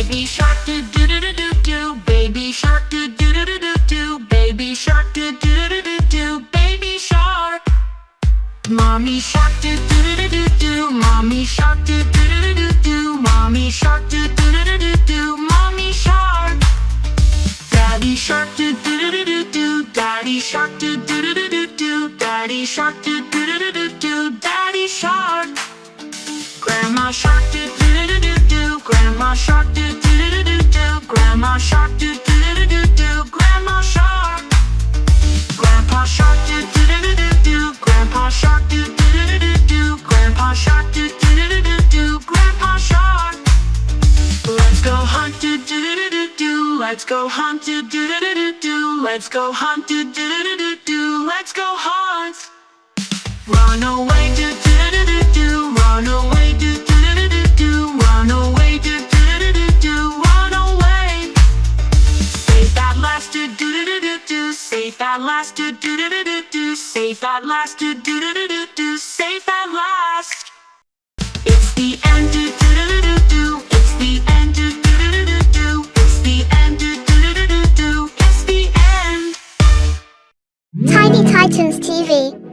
Baby shark do do do do do do. Baby shark do do do do do do. Baby shark do do do do do. Baby shark. Mommy shark do do do do do. Mommy shark do do do do do. Mommy shark do do do do do. Mommy shark. Daddy shark do do do do do. Daddy shark do do do do do. Daddy shark do do do do do. Daddy shark. Grandma shark do do do do do. Grandma shark do do do do do. Grandma shark do do do do do. Grandma shark. Grandpa shark do do do do do. Grandpa shark do do do do do. Grandpa shark do do do do do. Grandpa shark. Let's go hunt do do do do do. Let's go hunt do do do do do. Let's go hunt do do do do do. Let's go hunt. Run away do do do do do. Run away do do do do do. Run away do do do do do. Run away. Save that last do do do do do. Save that last do do do do do. Save that last do do do do do. Save that last. It's the end do do do do do. It's the end do do do do do. It's the end do do do do do. It's the end. Tiny Titans TV.